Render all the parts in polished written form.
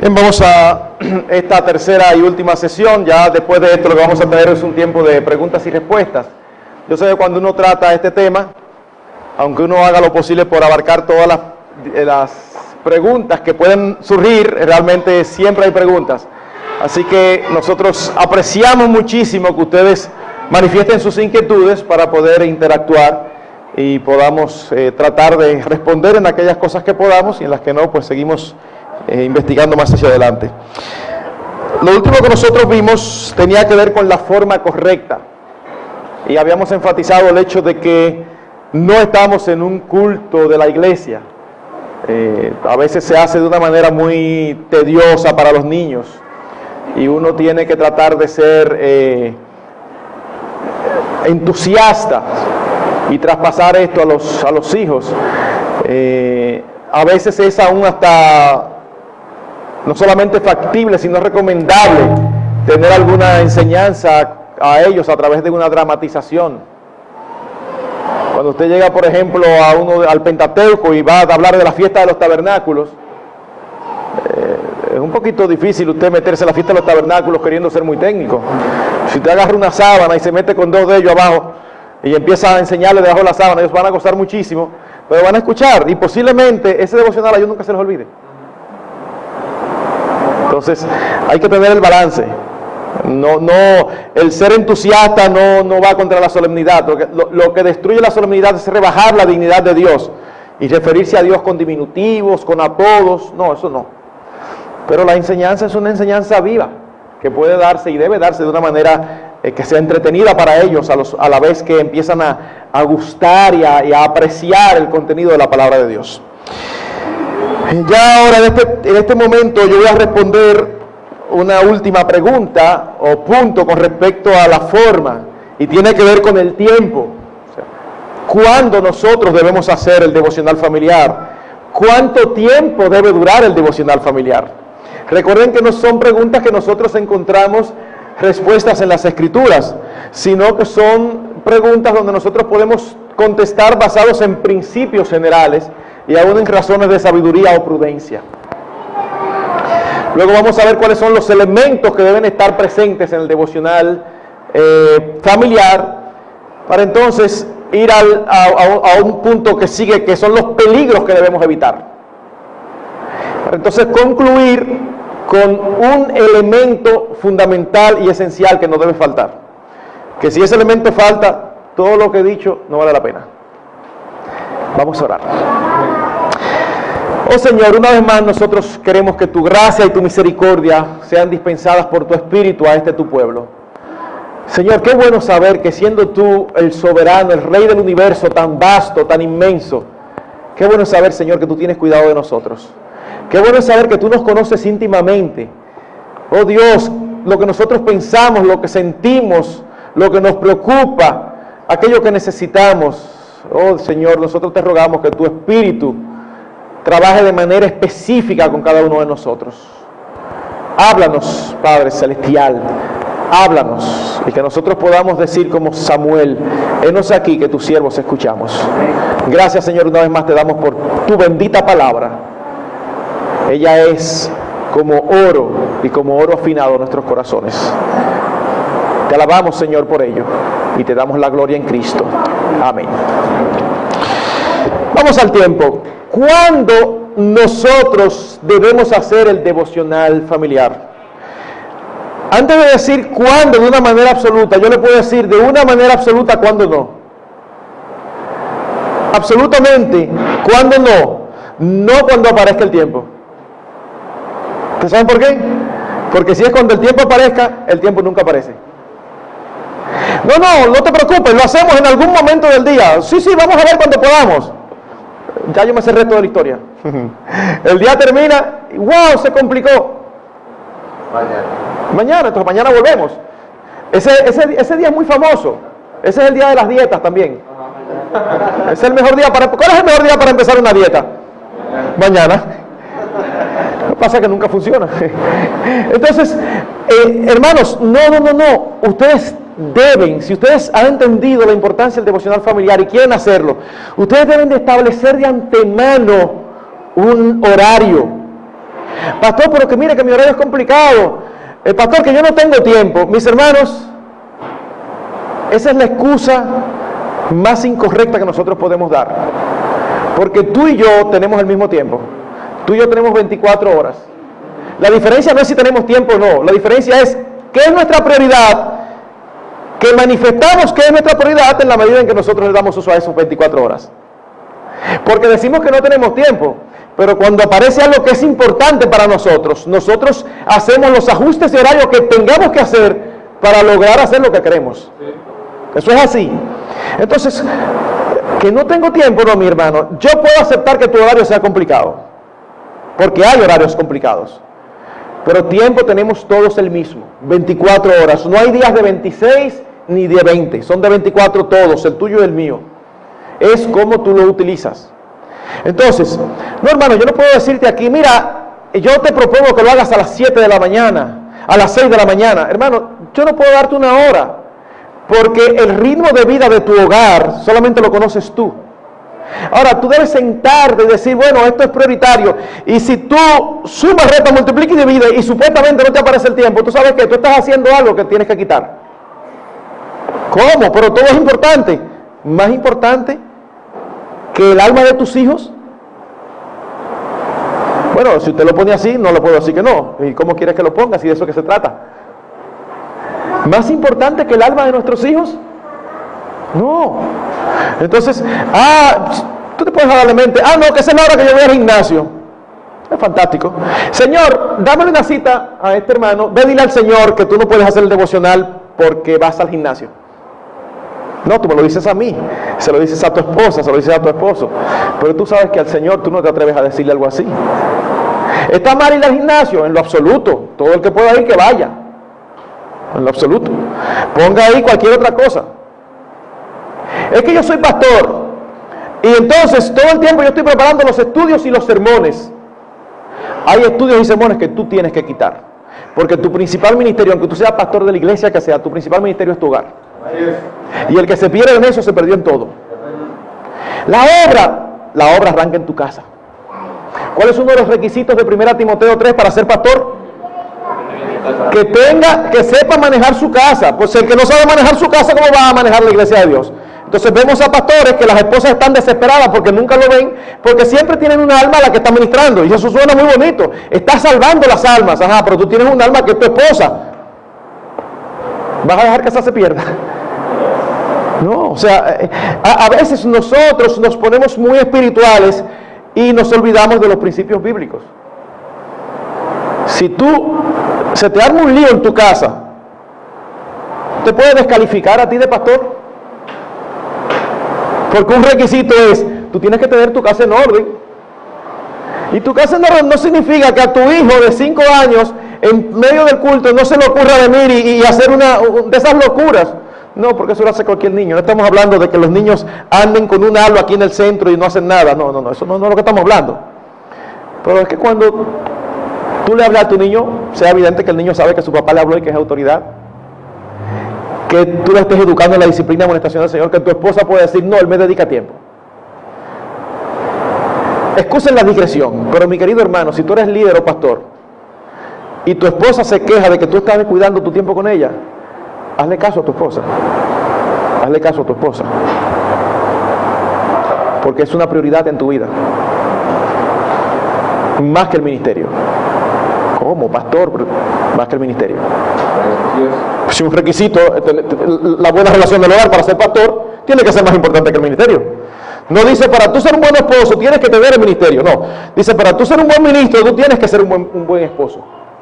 Bien, vamos a esta tercera y última sesión. Ya después de esto lo que vamos a tener es un tiempo de preguntas y respuestas. Yo sé que cuando uno trata este tema, aunque uno haga lo posible por abarcar todas las preguntas que pueden surgir, realmente siempre hay preguntas. Así que nosotros apreciamos muchísimo que ustedes manifiesten sus inquietudes para poder interactuar y podamos tratar de responder en aquellas cosas que podamos, y en las que no, pues seguimos investigando más hacia adelante. Lo último que nosotros vimos tenía que ver con la forma correcta, y habíamos enfatizado el hecho de que no estamos en un culto de la iglesia. A veces se hace de una manera muy tediosa para los niños, y uno tiene que tratar de ser entusiasta y traspasar esto a los hijos. A veces es aún hasta no solamente factible, sino recomendable tener alguna enseñanza a ellos a través de una dramatización. Cuando usted llega, por ejemplo, al Pentateuco y va a hablar de la fiesta de los tabernáculos, es un poquito difícil usted meterse en la fiesta de los tabernáculos queriendo ser muy técnico. Si usted agarra una sábana y se mete con dos de ellos abajo y empieza a enseñarle debajo de la sábana, ellos van a gozar muchísimo, pero van a escuchar, y posiblemente ese devocional a ellos nunca se les olvide. Entonces hay que tener el balance. El ser entusiasta no va contra la solemnidad. Lo que destruye la solemnidad es rebajar la dignidad de Dios y referirse a Dios con diminutivos, con apodos. No, eso no. Pero la enseñanza es una enseñanza viva, que puede darse y debe darse de una manera que sea entretenida para ellos, a la vez que empiezan a gustar y a apreciar el contenido de la palabra de Dios. Ya ahora, en este momento, yo voy a responder una última pregunta o punto con respecto a la forma, y tiene que ver con el tiempo. O sea, ¿cuándo nosotros debemos hacer el devocional familiar? ¿Cuánto tiempo debe durar el devocional familiar? Recuerden que no son preguntas que nosotros encontramos respuestas en las Escrituras, sino que son preguntas donde nosotros podemos contestar basados en principios generales y aún en razones de sabiduría o prudencia. Luego vamos a ver cuáles son los elementos que deben estar presentes en el devocional familiar, para entonces ir a un punto que sigue, que son los peligros que debemos evitar. Para entonces concluir con un elemento fundamental y esencial que no debe faltar, que si ese elemento falta, todo lo que he dicho no vale la pena. Vamos a orar. Oh Señor, una vez más nosotros queremos que tu gracia y tu misericordia sean dispensadas por tu Espíritu a este tu pueblo. Señor, qué bueno saber que siendo tú el soberano, el Rey del universo tan vasto, tan inmenso, qué bueno saber, Señor, que tú tienes cuidado de nosotros. Qué bueno saber que tú nos conoces íntimamente. Oh Dios, lo que nosotros pensamos, lo que sentimos, lo que nos preocupa, aquello que necesitamos. Oh Señor, nosotros te rogamos que tu Espíritu trabaje de manera específica con cada uno de nosotros. Háblanos, Padre Celestial, háblanos, y que nosotros podamos decir como Samuel: henos aquí que tus siervos escuchamos. Gracias, Señor, una vez más te damos por tu bendita palabra. Ella es como oro, y como oro afinado en nuestros corazones. Te alabamos, Señor, por ello, y te damos la gloria en Cristo. Amén. Vamos al tiempo. ¿Cuándo nosotros debemos hacer el devocional familiar? Antes de decir cuándo de una manera absoluta, yo le puedo decir de una manera absoluta cuándo no. Absolutamente, ¿cuándo no? No cuando aparezca el tiempo. ¿Ustedes saben por qué? Porque si es cuando el tiempo aparezca, el tiempo nunca aparece. No te preocupes, lo hacemos en algún momento del día. Sí, vamos a ver cuando podamos. Ya yo me sé el resto de la historia. El día termina y ¡wow! Se complicó. Mañana, entonces mañana volvemos. Ese día es muy famoso. Ese es el día de las dietas también. Es el mejor día para... ¿Cuál es el mejor día para empezar una dieta? Mañana. Lo que pasa es que nunca funciona. Entonces, hermanos, no. Ustedes deben, si ustedes han entendido la importancia del devocional familiar y quieren hacerlo, ustedes deben de establecer de antemano un horario. Pastor, pero que mire que mi horario es complicado. Pastor, que yo no tengo tiempo. Mis hermanos, esa es la excusa más incorrecta que nosotros podemos dar. Porque tú y yo tenemos el mismo tiempo. Tú y yo tenemos 24 horas. La diferencia no es si tenemos tiempo o no. La diferencia es qué es nuestra prioridad, que manifestamos qué es nuestra prioridad en la medida en que nosotros le damos uso a esas 24 horas. Porque decimos que no tenemos tiempo, pero cuando aparece algo que es importante para nosotros, nosotros hacemos los ajustes de horario que tengamos que hacer para lograr hacer lo que queremos. Eso es así. Entonces, que no tengo tiempo, no, mi hermano. Yo puedo aceptar que tu horario sea complicado, porque hay horarios complicados. Pero tiempo tenemos todos el mismo, 24 horas. No hay días de 26 ni de 20, son de 24 todos, el tuyo y el mío. Es como tú lo utilizas. Entonces, no, hermano, yo no puedo decirte aquí, mira, yo te propongo que lo hagas a las 7 de la mañana, a las 6 de la mañana. Hermano, yo no puedo darte una hora, porque el ritmo de vida de tu hogar solamente lo conoces tú. Ahora, tú debes sentarte y decir, bueno, esto es prioritario. Y si tú sumas, restas, multiplicas y divides y supuestamente no te aparece el tiempo, tú sabes que tú estás haciendo algo que tienes que quitar. ¿Cómo? Pero todo es importante. Más importante que el alma de tus hijos. Bueno, si usted lo pone así, no le puedo decir que no. ¿Y cómo quieres que lo ponga si de eso que se trata? ¿Más importante que el alma de nuestros hijos? No. Entonces, tú te puedes darle mente, no, que esa es la hora que yo voy al gimnasio. Es fantástico. Señor, dámele una cita a este hermano, ve, dile al Señor que tú no puedes hacer el devocional porque vas al gimnasio. No, tú me lo dices a mí, se lo dices a tu esposa, se lo dices a tu esposo, pero tú sabes que al Señor tú no te atreves a decirle algo así. ¿Está mal ir al gimnasio? En lo absoluto. Todo el que pueda ir, que vaya. En lo absoluto. Ponga ahí cualquier otra cosa. Es que yo soy pastor y entonces todo el tiempo yo estoy preparando los estudios y los sermones. Hay estudios y sermones que tú tienes que quitar, porque tu principal ministerio, aunque tú seas pastor de la iglesia que sea, tu principal ministerio es tu hogar. Y el que se pierde en eso se perdió en todo. La obra arranca en tu casa. ¿Cuál es uno de los requisitos de 1 Timoteo 3 para ser pastor? Que sepa manejar su casa. Pues el que no sabe manejar su casa, ¿cómo va a manejar la iglesia de Dios? Entonces vemos a pastores que las esposas están desesperadas porque nunca lo ven, porque siempre tienen una alma a la que está ministrando, y eso suena muy bonito. Está salvando las almas, pero tú tienes un alma que es tu esposa. ¿Vas a dejar que esa se pierda? No, o sea, a veces nosotros nos ponemos muy espirituales y nos olvidamos de los principios bíblicos. Si se te arma un lío en tu casa, ¿te puede descalificar a ti de pastor? Porque un requisito es, tú tienes que tener tu casa en orden. Y tu casa en orden no significa que a tu hijo de 5 años, en medio del culto, no se le ocurra venir y hacer una de esas locuras. No, porque eso lo hace cualquier niño. No estamos hablando de que los niños anden con un halo aquí en el centro y no hacen nada. No, eso no es lo que estamos hablando. Pero es que cuando tú le hablas a tu niño, sea evidente que el niño sabe que su papá le habló y que es autoridad. Que tú le estés educando en la disciplina y amonestación del Señor, que tu esposa puede decir, no, él me dedica tiempo. Excusen la digresión, pero mi querido hermano, si tú eres líder o pastor y tu esposa se queja de que tú estás descuidando tu tiempo con ella, hazle caso a tu esposa. Hazle caso a tu esposa. Porque es una prioridad en tu vida. Más que el ministerio. ¿Cómo, pastor? Más que el ministerio. Si un requisito, la buena relación del hogar para ser pastor, tiene que ser más importante que el ministerio. No dice, para tú ser un buen esposo, tienes que tener el ministerio. No. Dice, para tú ser un buen ministro, tú tienes que ser un buen esposo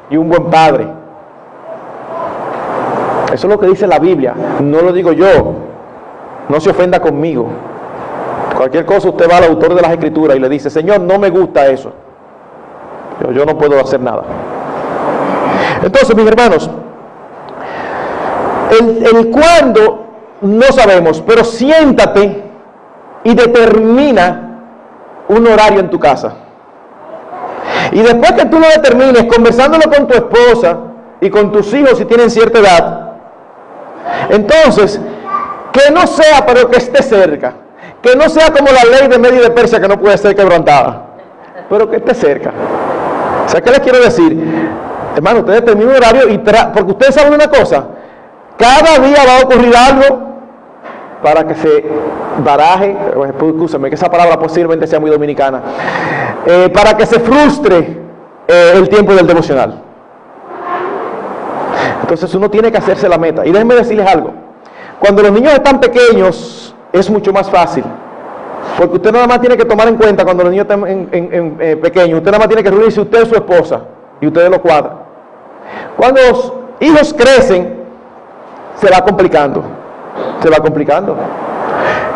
y un buen padre. Eso es lo que dice la Biblia, no lo digo yo. No se ofenda conmigo. Cualquier cosa usted va al autor de las Escrituras y le dice, Señor, no me gusta eso. Yo no puedo hacer nada. Entonces, mis hermanos, el cuándo no sabemos, pero siéntate y determina un horario en tu casa. Y después que tú lo determines, conversándolo con tu esposa y con tus hijos si tienen cierta edad, entonces, que no sea, pero que esté cerca. Que no sea como la ley de Medio de Persia, que no puede ser quebrantada, pero que esté cerca. O sea, ¿qué les quiero decir? Hermano, ustedes terminan un horario y porque ustedes saben una cosa, cada día va a ocurrir algo para que se baraje, escúchame, que esa palabra posiblemente sea muy dominicana, para que se frustre el tiempo del devocional. Entonces uno tiene que hacerse la meta. Y déjenme decirles algo, cuando los niños están pequeños es mucho más fácil, porque usted nada más tiene que tomar en cuenta cuando los niños están pequeños, usted nada más tiene que reunirse usted y su esposa, y ustedes lo cuadran. Cuando los hijos crecen, se va complicando.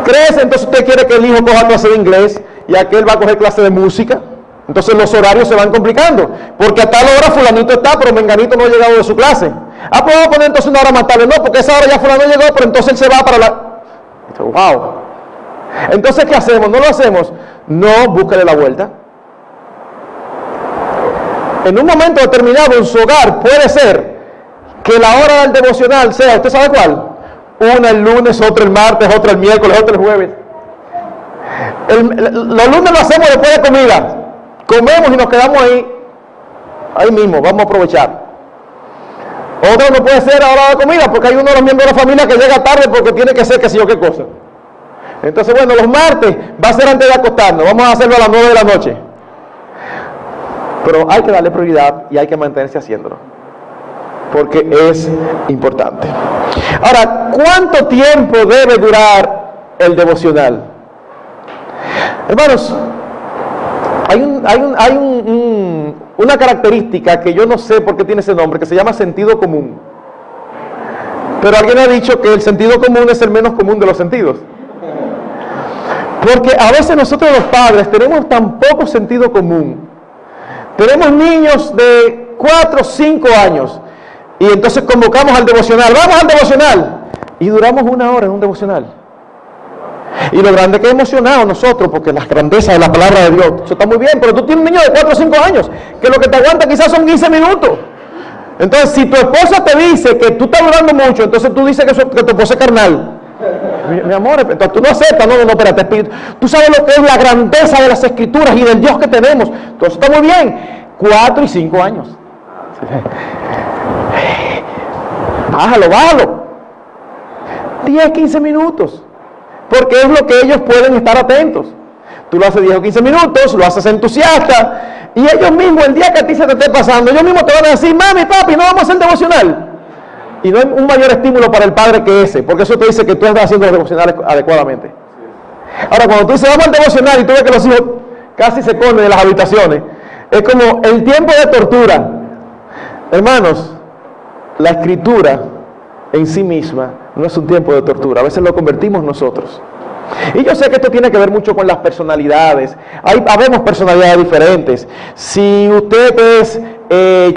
Crece, entonces usted quiere que el hijo coja clase de inglés y aquel va a coger clase de música. Entonces los horarios se van complicando, porque a tal hora fulanito está, pero menganito no ha llegado de su clase. Ah, pues vamos a poner entonces una hora más tarde. No, porque esa hora ya fulano llegó, pero entonces él se va para la... Wow. Entonces, ¿qué hacemos? ¿No lo hacemos? No, búsquele la vuelta. En un momento determinado en su hogar puede ser que la hora del devocional sea, ¿usted sabe cuál? Una el lunes, otra el martes, otra el miércoles, otra el jueves. Los lunes lo hacemos después de comida. Comemos y nos quedamos ahí mismo, vamos a aprovechar. Otra no puede ser a hora de comida porque hay uno de los miembros de la familia que llega tarde porque tiene que ser que sé yo qué cosa. Entonces, bueno, los martes va a ser antes de acostarnos, vamos a hacerlo a las 9 de la noche. Pero hay que darle prioridad y hay que mantenerse haciéndolo, porque es importante. Ahora, ¿cuánto tiempo debe durar el devocional? Hermanos, hay una característica que yo no sé por qué tiene ese nombre, que se llama sentido común. Pero alguien ha dicho que el sentido común es el menos común de los sentidos. Porque a veces nosotros los padres tenemos tan poco sentido común. Tenemos niños de 4 o 5 años y entonces convocamos al devocional, vamos al devocional, y duramos 1 hora en un devocional. Y lo grande que es emocionado nosotros, porque la grandeza de la palabra de Dios, eso está muy bien, pero tú tienes un niño de 4 o 5 años, que lo que te aguanta quizás son 15 minutos. Entonces, si tu esposa te dice que tú estás durando mucho, entonces tú dices que tu esposa es carnal. Mi amor, entonces tú no aceptas, no, espérate, espíritu. Tú sabes lo que es la grandeza de las escrituras y del Dios que tenemos. Entonces está muy bien. 4 y 5 años. Bájalo. 10, 15 minutos. Porque es lo que ellos pueden estar atentos. Tú lo haces 10 o 15 minutos, lo haces entusiasta, y ellos mismos, el día que a ti se te esté pasando, ellos mismos te van a decir, mami, papi, no vamos a hacer devocional. Y no hay un mayor estímulo para el padre que ese, porque eso te dice que tú estás haciendo los devocionales adecuadamente. Ahora, cuando tú dices, vamos al devocional, y tú ves que los hijos casi se corren de las habitaciones, es como el tiempo de tortura. Hermanos, la escritura en sí misma no es un tiempo de tortura, a veces lo convertimos nosotros. Y yo sé que esto tiene que ver mucho con las personalidades. Habemos personalidades diferentes. Si usted es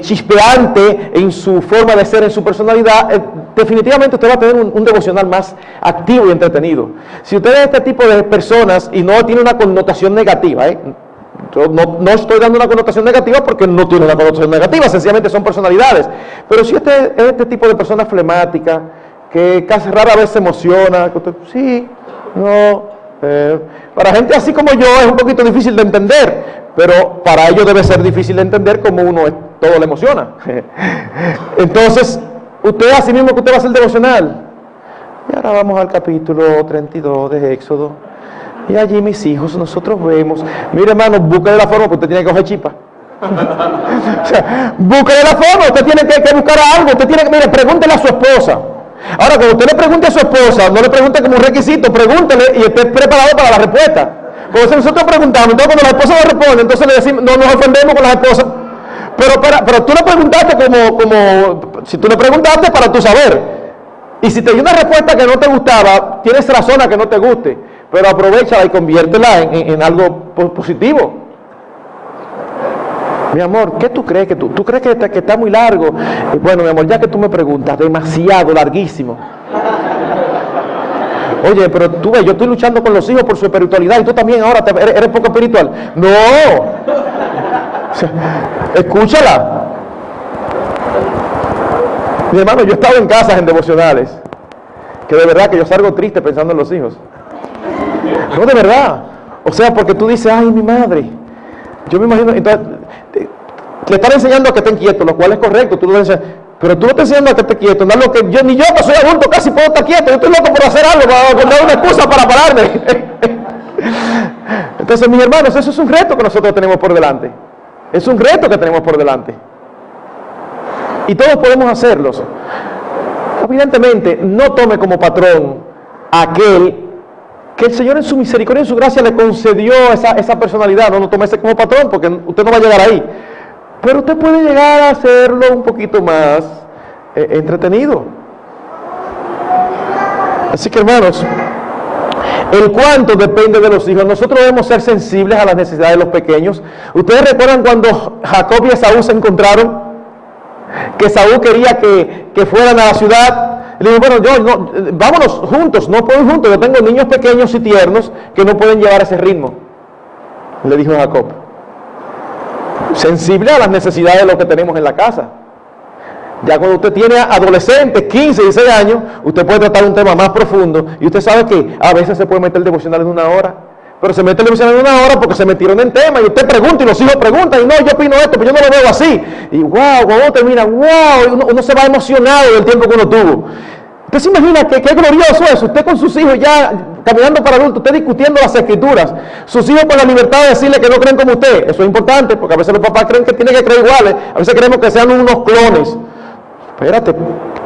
chispeante en su forma de ser, en su personalidad, definitivamente usted va a tener un devocional más activo y entretenido. Si usted es este tipo de personas y no tiene una connotación negativa, yo no estoy dando una connotación negativa porque no tiene una connotación negativa, sencillamente son personalidades. Pero si usted es este tipo de persona flemática, que casi rara vez se emociona, que usted, sí, no, para gente así como yo es un poquito difícil de entender, pero para ellos debe ser difícil de entender cómo uno todo le emociona. Entonces, usted así mismo que usted va a hacer devocional. Y ahora vamos al capítulo 32 de Éxodo. Y allí mis hijos, nosotros vemos, mire hermano, búsquele la forma, porque usted tiene que coger chipa. O sea, búsquele la forma, usted tiene que buscar algo, usted tiene que, mire, pregúntele a su esposa. Ahora, cuando usted le pregunte a su esposa, no le pregunte como un requisito, pregúntele y esté preparado para la respuesta. Porque si nosotros preguntamos, entonces cuando la esposa nos responde, entonces le decimos, no nos ofendemos con las esposas. Pero tú le preguntaste si tú le preguntaste para tu saber. Y si te dio una respuesta que no te gustaba, tienes razón a que no te guste, pero aprovéchala y conviértela en algo positivo. Mi amor, ¿qué tú crees? ¿Tú crees que está muy largo? Bueno, mi amor, ya que tú me preguntas, demasiado larguísimo. Oye, pero tú ves, yo estoy luchando con los hijos por su espiritualidad y tú también ahora eres poco espiritual. No. O sea, escúchala. Mi hermano, yo he estado en casas en devocionales que de verdad que yo salgo triste pensando en los hijos. No, de verdad. O sea, porque tú dices, ay, mi madre. Yo me imagino, entonces, le están enseñando a que estén quietos, lo cual es correcto, tú lo enseñas, pero tú no estás enseñando a que estés quieto, no es lo que yo, ni yo que soy adulto casi puedo estar quieto, yo estoy loco por hacer algo, para dar una excusa para pararme. Entonces, mis hermanos, eso es un reto que nosotros tenemos por delante, es un reto que tenemos por delante, y todos podemos hacerlos. Evidentemente, no tome como patrón a aquel que el Señor en su misericordia y en su gracia le concedió esa personalidad. No lo tome ese como patrón, porque usted no va a llegar ahí. Pero usted puede llegar a hacerlo un poquito más entretenido. Así que, hermanos, el cuánto depende de los hijos. Nosotros debemos ser sensibles a las necesidades de los pequeños. ¿Ustedes recuerdan cuando Jacob y Esaú se encontraron? Que Esaú quería que fueran a la ciudad. Le dijo, bueno, vámonos juntos, no puedo ir juntos, yo tengo niños pequeños y tiernos que no pueden llevar ese ritmo. Le dijo Jacob. Sensible a las necesidades de lo que tenemos en la casa. Ya cuando usted tiene adolescentes, 15, 16 años, usted puede tratar un tema más profundo, y usted sabe que a veces se puede meter el devocional en 1 hora, pero se mete el devocional en 1 hora porque se metieron en tema, y usted pregunta, y los hijos preguntan, y no, yo opino esto, pero yo no lo veo así, y wow, cuando uno termina, wow, uno se va emocionado del tiempo que uno tuvo. Usted se imagina que qué glorioso es, usted con sus hijos ya caminando para adultos, usted discutiendo las escrituras, sus hijos con la libertad de decirle que no creen como usted. Eso es importante, porque a veces los papás creen que tienen que creer iguales, a veces creemos que sean unos clones. Espérate,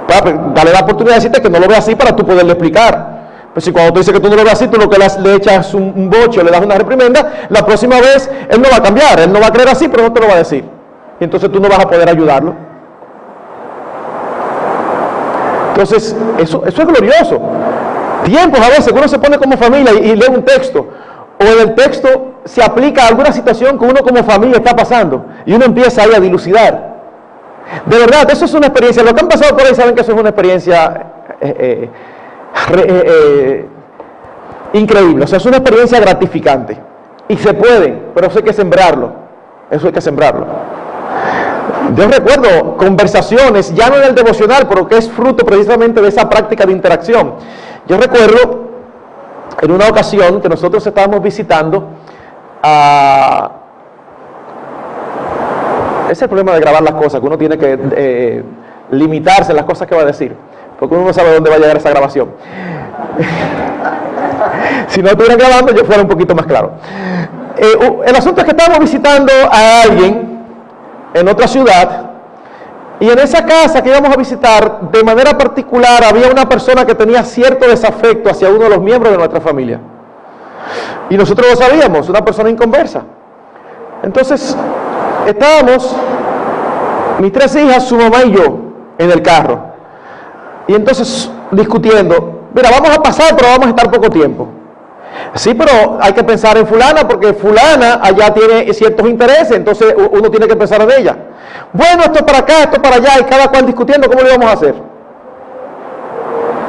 papi, dale la oportunidad de decirte que no lo ve así para tú poderle explicar. Pues si cuando tú dices que tú no lo ves así, tú lo que le echas un boche o le das una reprimenda, la próxima vez él no va a cambiar, él no va a creer así, pero no te lo va a decir. Y entonces tú no vas a poder ayudarlo. Entonces, eso es glorioso. Tiempos a veces que uno se pone como familia y lee un texto, o en el texto se aplica a alguna situación que uno como familia está pasando, y uno empieza ahí a dilucidar. De verdad, eso es una experiencia. Los que han pasado por ahí saben que eso es una experiencia increíble. O sea, es una experiencia gratificante. Y se puede, pero eso hay que sembrarlo. Eso hay que sembrarlo. Yo recuerdo conversaciones, ya no en el devocional, pero que es fruto precisamente de esa práctica de interacción. Yo recuerdo en una ocasión que nosotros estábamos visitando a... Ese es el problema de grabar las cosas, que uno tiene que limitarse en las cosas que va a decir, porque uno no sabe dónde va a llegar esa grabación. Si no estuvieran grabando, yo fuera un poquito más claro. El asunto es que estábamos visitando a alguien en otra ciudad, y en esa casa que íbamos a visitar, de manera particular, había una persona que tenía cierto desafecto hacia uno de los miembros de nuestra familia. Y nosotros lo sabíamos, una persona inconversa. Entonces, estábamos, mis 3 hijas, su mamá y yo, en el carro. Y entonces, discutiendo, mira, vamos a pasar, pero vamos a estar poco tiempo. Sí, pero hay que pensar en fulana, porque fulana allá tiene ciertos intereses, entonces uno tiene que pensar en ella. Bueno, esto para acá, esto para allá, y cada cual discutiendo cómo le vamos a hacer.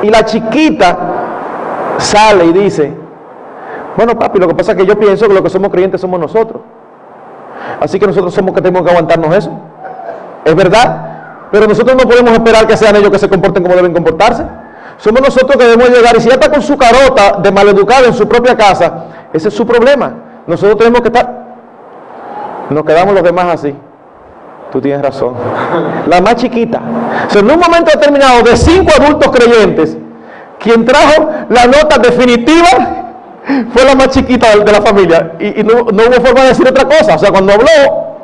Y la chiquita sale y dice, bueno, papi, lo que pasa es que yo pienso que los que somos creyentes somos nosotros. Así que nosotros somos que tenemos que aguantarnos eso. Es verdad, pero nosotros no podemos esperar que sean ellos que se comporten como deben comportarse. Somos nosotros que debemos llegar, y si ella está con su carota de maleducado en su propia casa, ese es su problema. Nosotros tenemos que estar, nos quedamos los demás así. Tú tienes razón. La más chiquita. O sea, en un momento determinado, de 5 adultos creyentes, quien trajo la nota definitiva fue la más chiquita de la familia, y no hubo forma de decir otra cosa. O sea, cuando habló,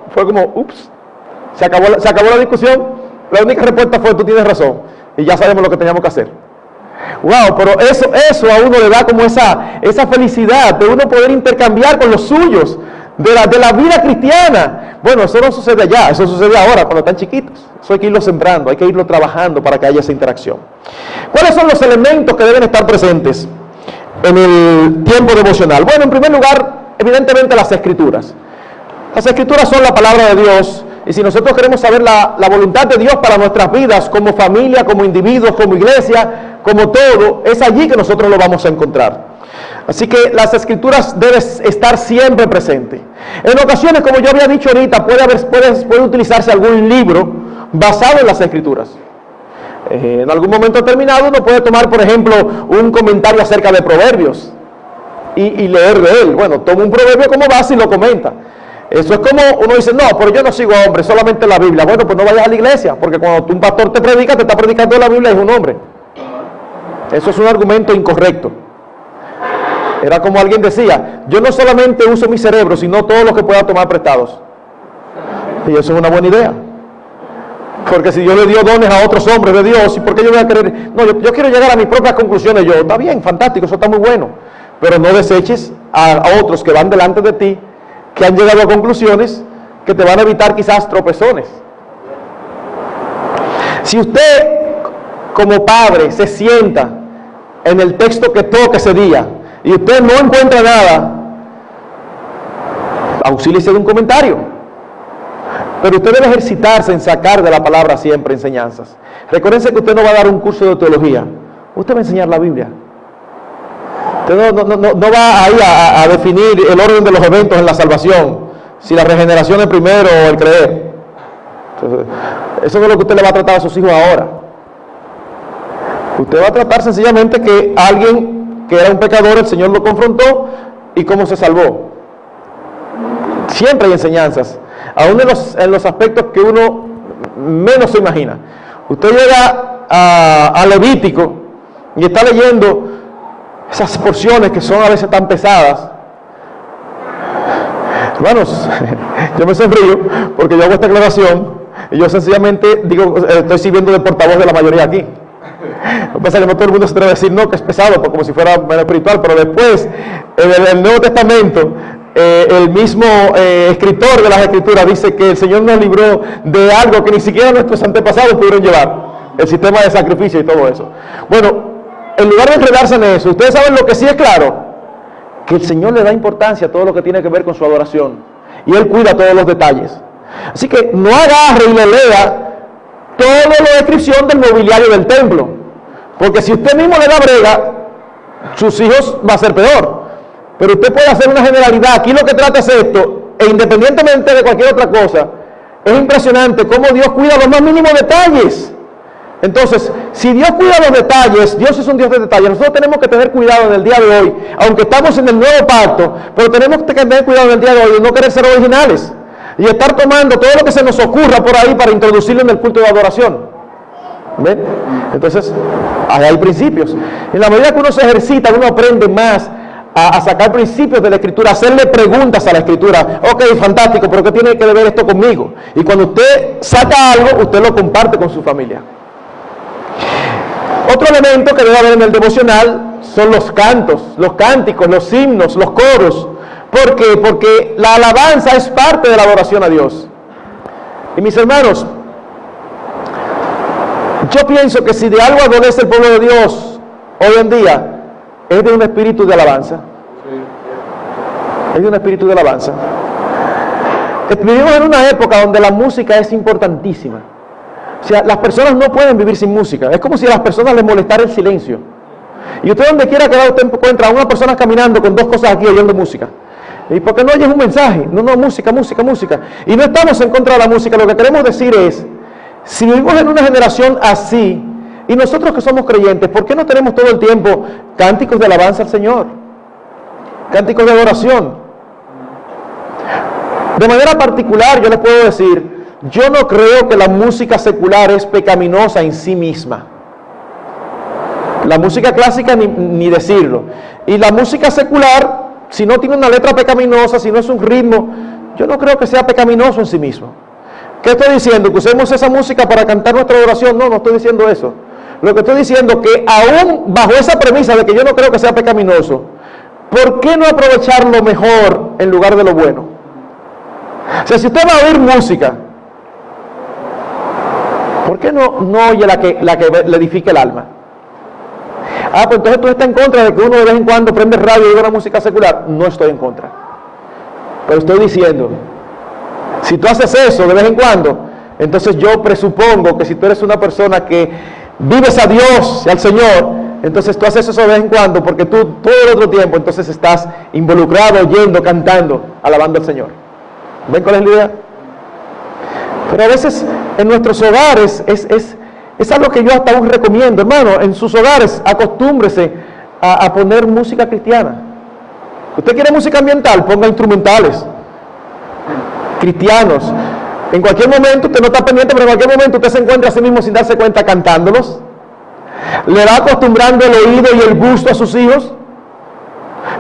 fue como, ups, se acabó la discusión. La única respuesta fue, tú tienes razón, y ya sabemos lo que teníamos que hacer. Wow, pero eso a uno le da como esa felicidad de uno poder intercambiar con los suyos, de la vida cristiana. Bueno, eso no sucede allá, eso sucede ahora, cuando están chiquitos. Eso hay que irlo sembrando, hay que irlo trabajando para que haya esa interacción. ¿Cuáles son los elementos que deben estar presentes en el tiempo devocional? Bueno, en primer lugar, evidentemente las Escrituras. Las Escrituras son la palabra de Dios, y si nosotros queremos saber la voluntad de Dios para nuestras vidas, como familia, como individuos, como iglesia, como todo, es allí que nosotros lo vamos a encontrar. Así que las Escrituras deben estar siempre presentes. En ocasiones, como yo había dicho ahorita, puede utilizarse algún libro basado en las Escrituras. En algún momento determinado uno puede tomar, por ejemplo, un comentario acerca de Proverbios y leer de él. Bueno, toma un proverbio como base y lo comenta. Eso es como uno dice, no, pero yo no sigo a hombres, solamente la Biblia. Bueno, pues no vayas a la iglesia, porque cuando un pastor te predica, te está predicando la Biblia, es un hombre. Eso es un argumento incorrecto. Era como alguien decía, yo no solamente uso mi cerebro, sino todo lo que pueda tomar prestados. Y eso es una buena idea. Porque si Dios le dio dones a otros hombres de Dios, ¿y por qué yo voy a querer? No, yo quiero llegar a mis propias conclusiones. Yo, está bien, fantástico, eso está muy bueno. Pero no deseches a otros que van delante de ti, que han llegado a conclusiones que te van a evitar quizás tropezones. Si usted, como padre, se sienta en el texto que toca ese día y usted no encuentra nada, auxíliese de un comentario. Pero usted debe ejercitarse en sacar de la palabra siempre enseñanzas. Recuérdense que usted no va a dar un curso de teología, usted va a enseñar la Biblia. Usted no va ahí a definir el orden de los eventos en la salvación, si la regeneración es primero o el creer. Entonces, eso no es lo que usted le va a tratar a sus hijos ahora. Usted va a tratar sencillamente que alguien que era un pecador, el Señor lo confrontó y cómo se salvó. Siempre hay enseñanzas, aún en los aspectos que uno menos se imagina. Usted llega a Levítico y está leyendo esas porciones que son a veces tan pesadas. Hermanos, yo me sonrío porque yo hago esta aclaración y yo sencillamente digo, estoy sirviendo de portavoz de la mayoría aquí. Lo que pasa es que no todo el mundo se atreve a decir no, que es pesado, como si fuera menos espiritual, pero después, en el Nuevo Testamento, el mismo escritor de las Escrituras dice que el Señor nos libró de algo que ni siquiera nuestros antepasados pudieron llevar, el sistema de sacrificio y todo eso. Bueno, en lugar de enredarse en eso, ustedes saben lo que sí es claro, que el Señor le da importancia a todo lo que tiene que ver con su adoración, y Él cuida todos los detalles. Así que no agarre y le lea toda la descripción del mobiliario del templo, porque si usted mismo le da brega, sus hijos va a ser peor. Pero usted puede hacer una generalidad. Aquí lo que trata es esto, e independientemente de cualquier otra cosa, es impresionante cómo Dios cuida los más mínimos detalles. Entonces, si Dios cuida los detalles, Dios es un Dios de detalles. Nosotros tenemos que tener cuidado en el día de hoy, aunque estamos en el nuevo pacto, pero tenemos que tener cuidado en el día de hoy de no querer ser originales y estar tomando todo lo que se nos ocurra por ahí para introducirlo en el culto de adoración. ¿Ven? Entonces, hay principios. En la medida que uno se ejercita, uno aprende más a sacar principios de la Escritura, a hacerle preguntas a la Escritura. Ok, fantástico, pero ¿qué tiene que ver esto conmigo? Y cuando usted saca algo, usted lo comparte con su familia. Otro elemento que debe haber en el devocional son los cantos, los cánticos, los himnos, los coros. ¿Por qué? Porque la alabanza es parte de la adoración a Dios. Y mis hermanos, yo pienso que si de algo adolece el pueblo de Dios hoy en día, es de un espíritu de alabanza. Es de un espíritu de alabanza. Vivimos en una época donde la música es importantísima. O sea, las personas no pueden vivir sin música. Es como si a las personas les molestara el silencio. Y usted donde quiera que usted encuentra a una persona caminando con dos cosas aquí oyendo música. ¿Y por qué no oyes un mensaje? No, música, música, música. Y no estamos en contra de la música. Lo que queremos decir es, si vivimos en una generación así, y nosotros que somos creyentes, ¿por qué no tenemos todo el tiempo cánticos de alabanza al Señor? Cánticos de adoración. De manera particular, yo les puedo decir, yo no creo que la música secular es pecaminosa en sí misma. La música clásica ni decirlo. Y la música secular, si no tiene una letra pecaminosa, si no es un ritmo, yo no creo que sea pecaminoso en sí mismo. ¿Qué estoy diciendo? ¿Que usemos esa música para cantar nuestra adoración? No estoy diciendo eso. Lo que estoy diciendo es que aún bajo esa premisa de que yo no creo que sea pecaminoso, ¿por qué no aprovechar lo mejor en lugar de lo bueno? O sea, si usted va a oír música, ¿por qué no oye la que le edifique el alma? Pues entonces tú estás en contra de que uno de vez en cuando prende radio y oiga una música secular. No estoy en contra. Pero estoy diciendo, si tú haces eso de vez en cuando, entonces yo presupongo que si tú eres una persona que vives a Dios y al Señor, entonces tú haces eso de vez en cuando porque tú todo el otro tiempo entonces estás involucrado, oyendo, cantando, alabando al Señor. ¿Ven cuál es la idea? Pero a veces en nuestros hogares es algo que yo hasta aún recomiendo, hermano, en sus hogares acostúmbrese a poner música cristiana. ¿Usted quiere música ambiental? Ponga instrumentales. cristianos. En cualquier momento, usted no está pendiente, pero en cualquier momento usted se encuentra a sí mismo sin darse cuenta cantándolos. Le va acostumbrando el oído y el gusto a sus hijos.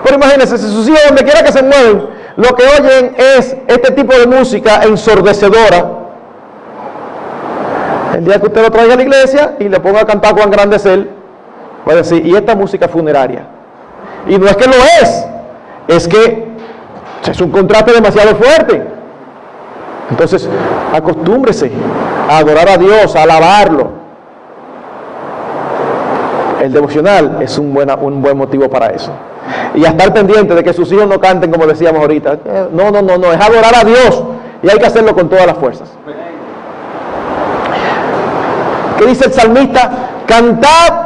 Pero imagínense, si sus hijos donde quiera que se mueven, lo que oyen es este tipo de música ensordecedora. El día que usted lo traiga a la iglesia y le ponga a cantar Cuán grande es Él, va a decir, y esta música funeraria. Y no es que lo es que es un contraste demasiado fuerte. Entonces, acostúmbrese a adorar a Dios, a alabarlo. El devocional es un buen motivo para eso. Y a estar pendiente de que sus hijos no canten como decíamos ahorita. No, es adorar a Dios y hay que hacerlo con todas las fuerzas. ¿Qué dice el salmista? Cantad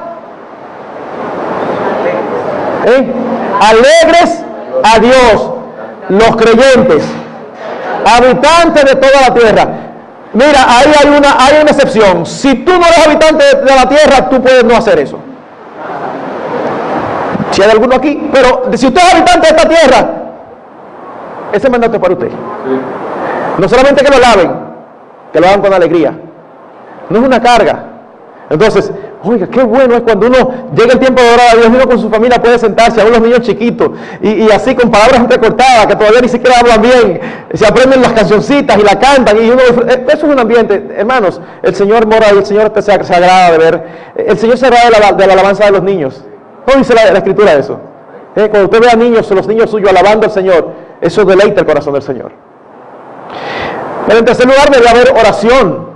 alegres a Dios, los creyentes, habitantes de toda la tierra. Mira, ahí hay una excepción. Si tú no eres habitante de la tierra, tú puedes no hacer eso. Si hay alguno aquí, pero si usted es habitante de esta tierra, ese mandato es para usted. No solamente que lo laven, que lo hagan con alegría. No es una carga. Entonces, oiga, qué bueno es cuando uno llega el tiempo de orar a Dios, uno con su familia puede sentarse, aún los niños chiquitos, y así con palabras entrecortadas, que todavía ni siquiera hablan bien, se aprenden las cancioncitas y la cantan, y uno, eso es un ambiente, hermanos, el Señor mora y el Señor se agrada de ver, el Señor se agrada de la alabanza de los niños. ¿No dice la Escritura eso? Cuando usted ve a niños, los niños suyos alabando al Señor, eso deleita el corazón del Señor. Pero en tercer lugar debe haber oración.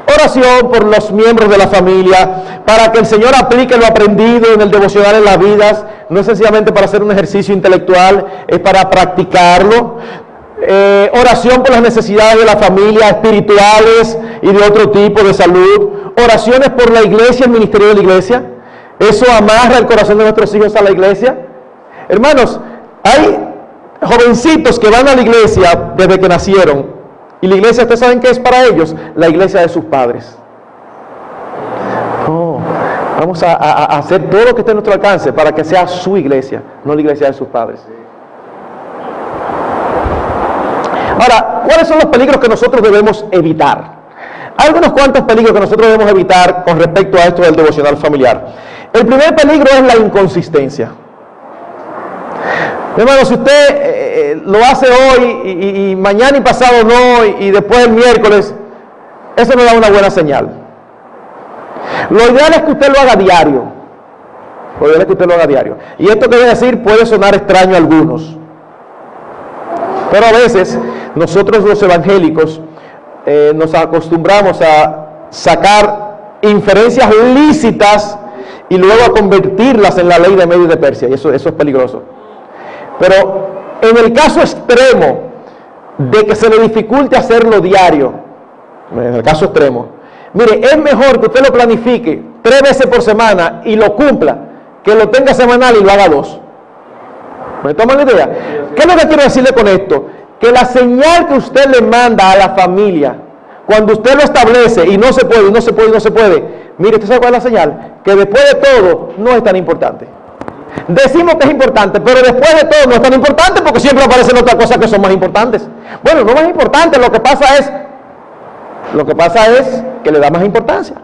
Oración por los miembros de la familia, para que el Señor aplique lo aprendido en el devocional en las vidas. No es sencillamente para hacer un ejercicio intelectual, es para practicarlo. Oración por las necesidades de la familia, espirituales y de otro tipo de salud. Oraciones por la iglesia, el ministerio de la iglesia. Eso amarra el corazón de nuestros hijos a la iglesia. Hermanos, hay jovencitos que van a la iglesia desde que nacieron. Y la iglesia, ¿ustedes saben qué es para ellos? La iglesia de sus padres. No, vamos a hacer todo lo que esté a nuestro alcance para que sea su iglesia, no la iglesia de sus padres. Ahora, ¿cuáles son los peligros que nosotros debemos evitar? Hay algunos cuantos peligros que nosotros debemos evitar con respecto a esto del devocional familiar. El primer peligro es la inconsistencia. Hermano, si usted lo hace hoy y mañana y pasado no, y después el miércoles, eso no da una buena señal. Lo ideal es que usted lo haga diario. Lo ideal es que usted lo haga diario. Y esto que voy a decir puede sonar extraño a algunos. Pero a veces nosotros los evangélicos nos acostumbramos a sacar inferencias lícitas y luego a convertirlas en la ley de Medio y de Persia. Y eso es peligroso. Pero en el caso extremo de que se le dificulte hacerlo diario, en el caso extremo, mire, es mejor que usted lo planifique 3 veces por semana y lo cumpla, que lo tenga semanal y lo haga 2. ¿Me toman la idea? ¿Qué es lo que quiero decirle con esto? Que la señal que usted le manda a la familia, cuando usted lo establece y no se puede, mire, ¿usted sabe cuál es la señal? Que después de todo no es tan importante. Decimos que es importante, pero después de todo no es tan importante porque siempre aparecen otras cosas que son más importantes. Bueno, no más importante, lo que pasa es que le da más importancia.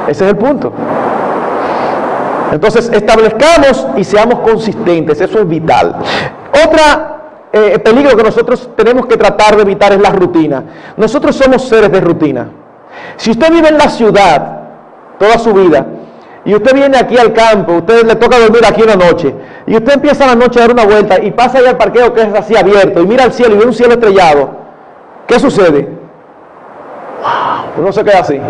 Ese es el punto. Entonces, establezcamos y seamos consistentes, eso es vital. Otra peligro que nosotros tenemos que tratar de evitar es la rutina. Nosotros somos seres de rutina. Si usted vive en la ciudad toda su vida, y usted viene aquí al campo, usted le toca dormir aquí una noche, y usted empieza la noche a dar una vuelta y pasa allá al parqueo que es así abierto, y mira al cielo y ve un cielo estrellado, ¿qué sucede? ¡Wow! Uno se queda así.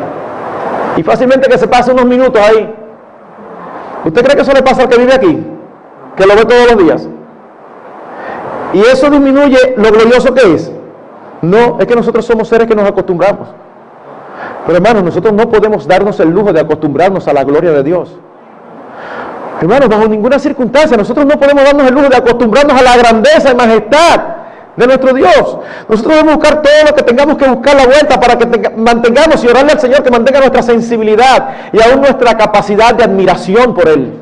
Y fácilmente que se pase unos minutos ahí. ¿Usted cree que eso le pasa al que vive aquí? Que lo ve todos los días. ¿Y eso disminuye lo glorioso que es? No, es que nosotros somos seres que nos acostumbramos. Pero hermanos, nosotros no podemos darnos el lujo de acostumbrarnos a la gloria de Dios. Hermanos, bajo ninguna circunstancia, nosotros no podemos darnos el lujo de acostumbrarnos a la grandeza y majestad de nuestro Dios. Nosotros debemos buscar todo lo que tengamos que buscar la vuelta para que mantengamos y orarle al Señor que mantenga nuestra sensibilidad y aún nuestra capacidad de admiración por Él.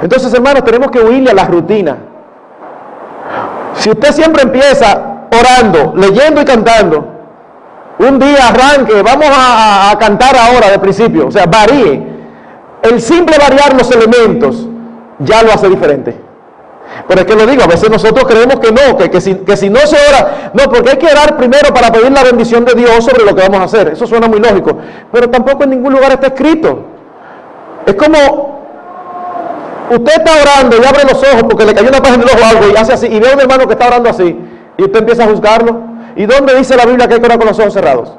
Entonces, hermanos, tenemos que huirle a la rutina. Si usted siempre empieza orando, leyendo y cantando, un día arranque, vamos a cantar ahora de principio, o sea, varíe. El simple variar los elementos ya lo hace diferente. Pero es que lo digo, a veces nosotros creemos que no, que si no se ora, no, porque hay que orar primero para pedir la bendición de Dios sobre lo que vamos a hacer. Eso suena muy lógico, pero tampoco en ningún lugar está escrito. Es como usted está orando y abre los ojos porque le cayó una página en el ojo o algo y hace así, y ve a un hermano que está orando así, y usted empieza a juzgarlo. ¿Y dónde dice la Biblia que hay que orar con los ojos cerrados?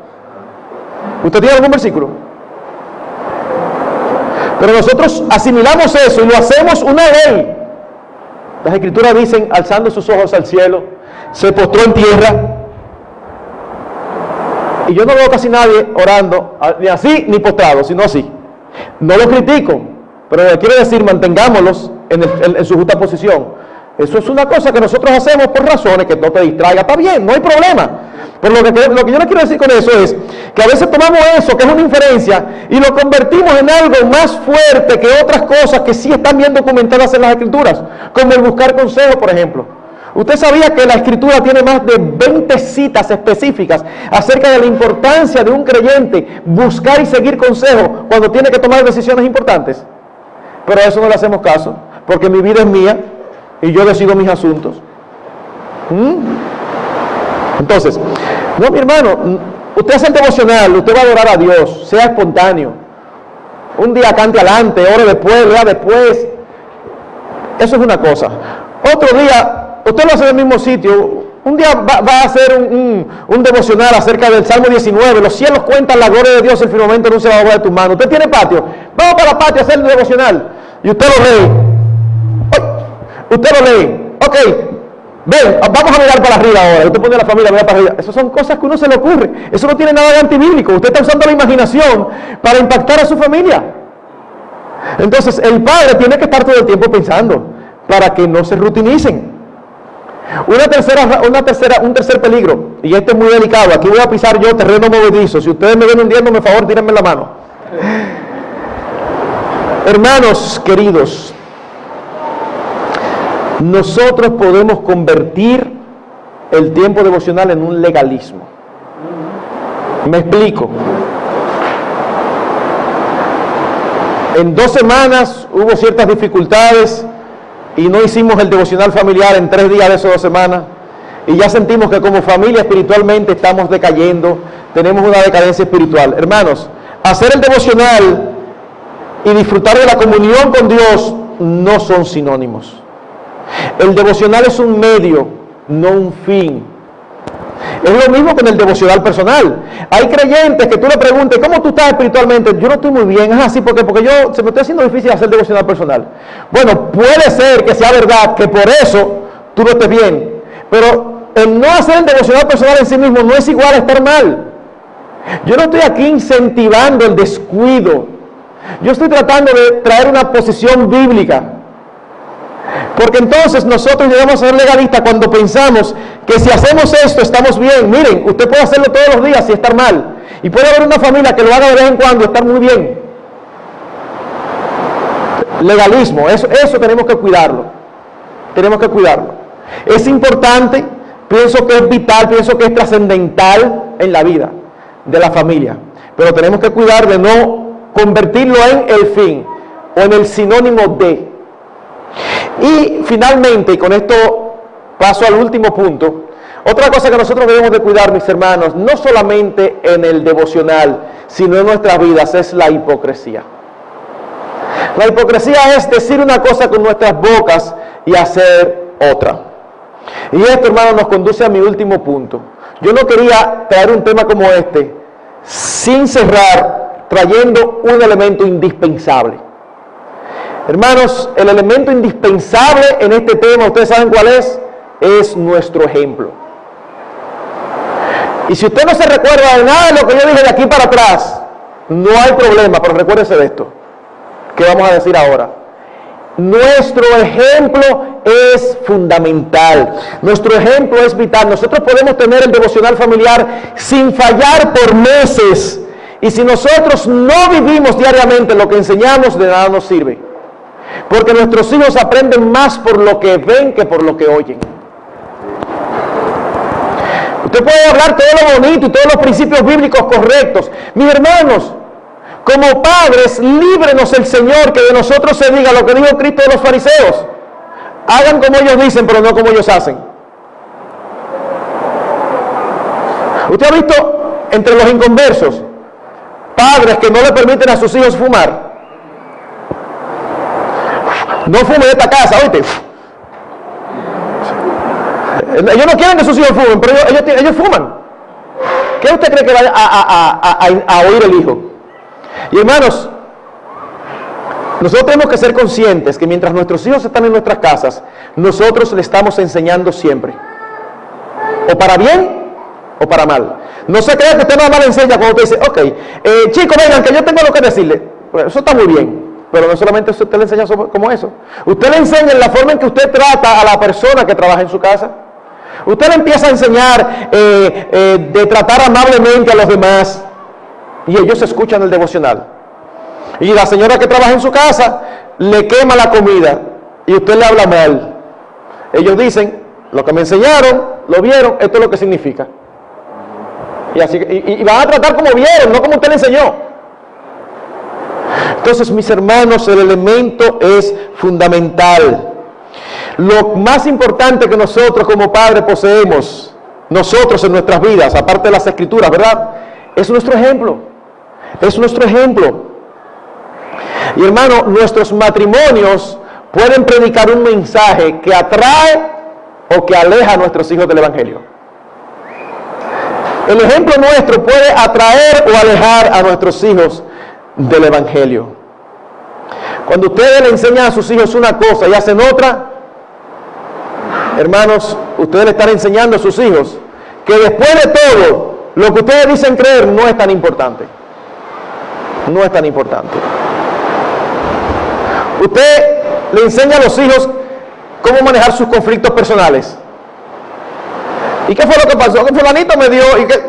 ¿Usted tiene algún versículo? Pero nosotros asimilamos eso y lo hacemos una ley. Las escrituras dicen, alzando sus ojos al cielo, se postró en tierra. Y yo no veo casi nadie orando, ni así ni postrado, sino así. No lo critico, pero quiero decir, mantengámoslos en su justa posición. Eso es una cosa que nosotros hacemos por razones que no te distraiga. Está bien, no hay problema. Pero lo que yo le quiero decir con eso es que a veces tomamos eso, que es una inferencia, y lo convertimos en algo más fuerte que otras cosas que sí están bien documentadas en las Escrituras, como el buscar consejo, por ejemplo. Usted sabía que la Escritura tiene más de 20 citas específicas acerca de la importancia de un creyente buscar y seguir consejo cuando tiene que tomar decisiones importantes. Pero a eso no le hacemos caso, porque mi vida es mía y yo decido mis asuntos. Entonces, no, mi hermano, usted hace el devocional, usted va a adorar a Dios, sea espontáneo. Un día cante adelante, ore después, lea después. Eso es una cosa. Otro día, usted lo hace en el mismo sitio. Un día va a hacer un devocional acerca del Salmo 19. Los cielos cuentan la gloria de Dios, el firmamento no se va a bajar de tus manos. Usted tiene patio. Vamos para la patio a hacer el devocional. Y usted lo lee. Usted lo lee. Ok, ven, vamos a mirar para arriba ahora. Usted pone a la familia, mira para arriba. Esas son cosas que a uno se le ocurre. Eso no tiene nada de antibíblico. Usted está usando la imaginación para impactar a su familia. Entonces, el padre tiene que estar todo el tiempo pensando para que no se rutinicen. Un tercer peligro, y este es muy delicado. Aquí voy a pisar yo terreno movedizo. Si ustedes me ven hundiendo, por favor, tírenme la mano. Hermanos queridos, nosotros podemos convertir el tiempo devocional en un legalismo. Me explico. En 2 semanas hubo ciertas dificultades y no hicimos el devocional familiar en 3 días de esas 2 semanas, y ya sentimos que como familia espiritualmente estamos decayendo, tenemos una decadencia espiritual. Hermanos, hacer el devocional y disfrutar de la comunión con Dios no son sinónimos. El devocional es un medio, no un fin. Es lo mismo con el devocional personal. Hay creyentes que tú le preguntes, ¿cómo tú estás espiritualmente? Yo no estoy muy bien. Es así porque se me está haciendo difícil hacer devocional personal. Bueno, puede ser que sea verdad que por eso tú no estés bien, pero el no hacer el devocional personal en sí mismo no es igual a estar mal. Yo no estoy aquí incentivando el descuido. Yo estoy tratando de traer una posición bíblica. Porque entonces nosotros llegamos a ser legalistas cuando pensamos que si hacemos esto estamos bien. Miren, usted puede hacerlo todos los días y estar mal. Y puede haber una familia que lo haga de vez en cuando y estar muy bien. Legalismo, eso tenemos que cuidarlo. Tenemos que cuidarlo. Es importante, pienso que es vital, pienso que es trascendental en la vida de la familia. Pero tenemos que cuidar de no convertirlo en el fin o en el sinónimo de. Y finalmente, y con esto paso al último punto, otra cosa que nosotros debemos de cuidar, mis hermanos, no solamente en el devocional, sino en nuestras vidas, es la hipocresía. La hipocresía es decir una cosa con nuestras bocas y hacer otra. Y esto, hermanos, nos conduce a mi último punto. Yo no quería traer un tema como este sin cerrar trayendo un elemento indispensable. Hermanos, el elemento indispensable en este tema, ¿ustedes saben cuál es nuestro ejemplo. Y si usted no se recuerda de nada de lo que yo dije de aquí para atrás, no hay problema, pero recuérdese de esto que vamos a decir ahora. Nuestro ejemplo es fundamental, nuestro ejemplo es vital. Nosotros podemos tener el devocional familiar sin fallar por meses, y si nosotros no vivimos diariamente lo que enseñamos, de nada nos sirve. Porque nuestros hijos aprenden más por lo que ven que por lo que oyen. Usted puede hablar todo lo bonito y todos los principios bíblicos correctos. Mis hermanos, como padres, líbrenos el Señor que de nosotros se diga lo que dijo Cristo de los fariseos. Hagan como ellos dicen, pero no como ellos hacen. ¿Usted ha visto entre los inconversos padres que no le permiten a sus hijos fumar? No fumen en esta casa, oíste. Ellos no quieren que sus hijos fumen, pero ellos fuman. ¿Qué usted cree que va a oír el hijo? Y hermanos, nosotros tenemos que ser conscientes que mientras nuestros hijos están en nuestras casas, nosotros le estamos enseñando siempre. O para bien o para mal. No se crea que usted nada más le enseña cuando usted dice, ok, chicos, vengan, que yo tengo lo que decirle. Bueno, eso está muy bien. Pero no solamente usted le enseña como eso. Usted le enseña en la forma en que usted trata a la persona que trabaja en su casa. Usted le empieza a enseñar de tratar amablemente a los demás. Y ellos escuchan el devocional. Y la señora que trabaja en su casa le quema la comida. Y usted le habla mal. Ellos dicen, lo que me enseñaron, lo vieron, esto es lo que significa. Y van a tratar como vieron, no como usted le enseñó. Entonces, mis hermanos, el elemento es fundamental. Lo más importante que nosotros como padres poseemos, nosotros en nuestras vidas, aparte de las escrituras, ¿verdad? Es nuestro ejemplo. Es nuestro ejemplo. Y hermano, nuestros matrimonios pueden predicar un mensaje que atrae o que aleja a nuestros hijos del Evangelio. El ejemplo nuestro puede atraer o alejar a nuestros hijos del Evangelio. Cuando ustedes le enseñan a sus hijos una cosa y hacen otra, hermanos, ustedes le están enseñando a sus hijos que después de todo, lo que ustedes dicen creer no es tan importante. No es tan importante. Usted le enseña a los hijos cómo manejar sus conflictos personales. ¿Y qué fue lo que pasó? Que fulanito me dio y que...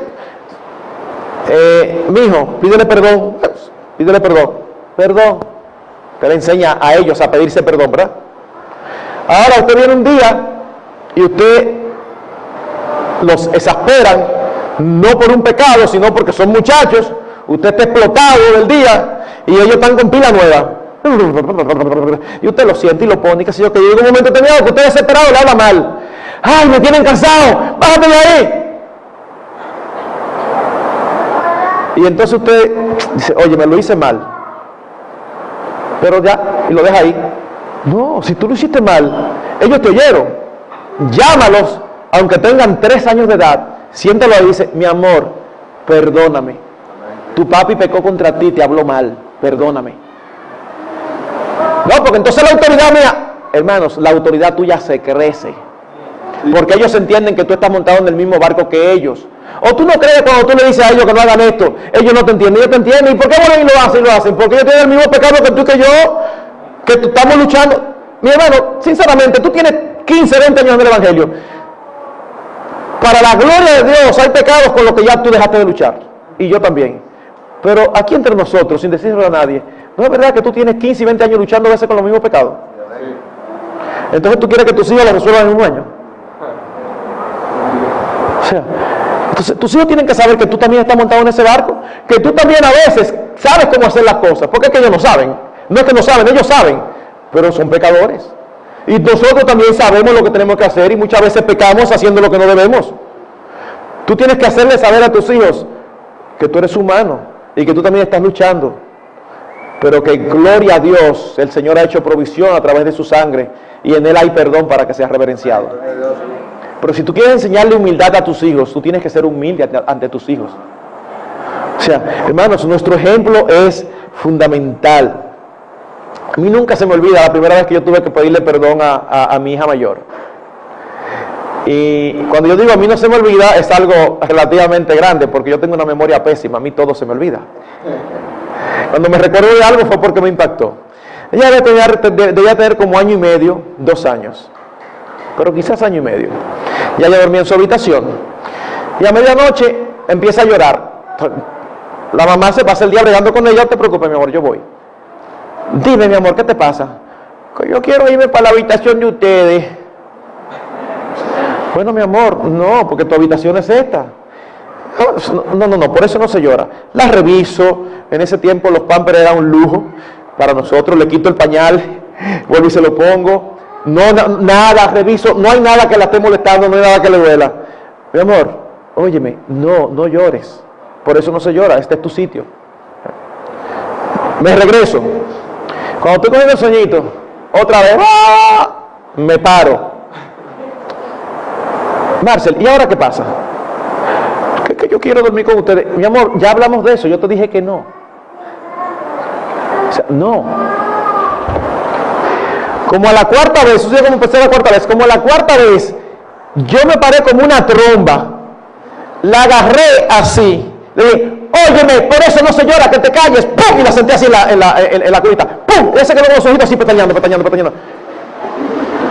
mijo, pídele perdón. Pídele perdón. Perdón. Usted le enseña a ellos a pedirse perdón, ¿verdad? Ahora usted viene un día y usted los exasperan, no por un pecado, sino porque son muchachos. Usted está explotado del día y ellos están con pila nueva. Y usted lo siente y lo pone, y que si yo que llega un momento determinado que usted desesperado le habla mal. ¡Ay, me tienen cansado! ¡Bájate de ahí! Y entonces usted dice, oye, me lo hice mal. Pero ya, y lo deja ahí. No, si tú lo hiciste mal, ellos te oyeron. Llámalos, aunque tengan 3 años de edad. Siéntalo ahí y dice, mi amor, perdóname. Tu papi pecó contra ti, te habló mal. Perdóname. No, porque entonces la autoridad mía, hermanos, la autoridad tuya se crece. Porque ellos entienden que tú estás montado en el mismo barco que ellos. O tú no crees que cuando tú le dices a ellos que no hagan esto, ellos no te entienden, ellos te entienden. ¿Y por qué vuelven y lo hacen? Porque ellos tienen el mismo pecado que tú y que yo, que estamos luchando. Mi hermano, sinceramente, tú tienes 15, 20 años en el Evangelio. Para la gloria de Dios hay pecados con los que ya tú dejaste de luchar. Y yo también. Pero aquí entre nosotros, sin decirlo a nadie, ¿no es verdad que tú tienes 15 y 20 años luchando a veces con los mismos pecados? Entonces tú quieres que tus hijos lo resuelvan en un año. O sea, entonces tus hijos tienen que saber que tú también estás montado en ese barco, que tú también a veces sabes cómo hacer las cosas, porque es que ellos no saben. No es que no saben, ellos saben, pero son pecadores. Y nosotros también sabemos lo que tenemos que hacer y muchas veces pecamos haciendo lo que no debemos. Tú tienes que hacerle saber a tus hijos que tú eres humano y que tú también estás luchando, pero que gloria a Dios, el Señor ha hecho provisión a través de su sangre y en Él hay perdón para que seas reverenciado. Pero si tú quieres enseñarle humildad a tus hijos, tú tienes que ser humilde ante tus hijos. O sea, hermanos, nuestro ejemplo es fundamental. A mí nunca se me olvida la primera vez que yo tuve que pedirle perdón a mi hija mayor. Y cuando yo digo a mí no se me olvida, es algo relativamente grande, porque yo tengo una memoria pésima, a mí todo se me olvida. Cuando me recuerdo de algo fue porque me impactó. Ella debía tener como 1 año y medio, 2 años, pero quizás 1 año y medio. Ya ella dormía en su habitación y a medianoche empieza a llorar. La mamá se pasa el día bregando con ella. No te preocupes, mi amor, yo voy. Dime, mi amor, ¿qué te pasa? Yo quiero irme para la habitación de ustedes. Bueno, mi amor, no, porque tu habitación es esta. No, por eso no se llora. La reviso. En ese tiempo los Pampers eran un lujo para nosotros. Le quito el pañal, vuelvo y se lo pongo. Nada, reviso. No hay nada que la esté molestando, no hay nada que le duela. Mi amor, óyeme, no llores. Por eso no se llora, este es tu sitio. Me regreso. Cuando estoy cogiendo el sueñito, otra vez, me paro. Marcel, ¿y ahora qué pasa? Que yo quiero dormir con ustedes. Mi amor, ya hablamos de eso, yo te dije que no. O sea, no. Como a la cuarta vez, como empecé la cuarta vez, como a la cuarta vez, yo me paré como una tromba, la agarré así, le dije, óyeme, por eso no se llora, que te calles, ¡pum! Y la senté así en la curita, ¡pum! Ella se quedó con los ojitos así pestañeando.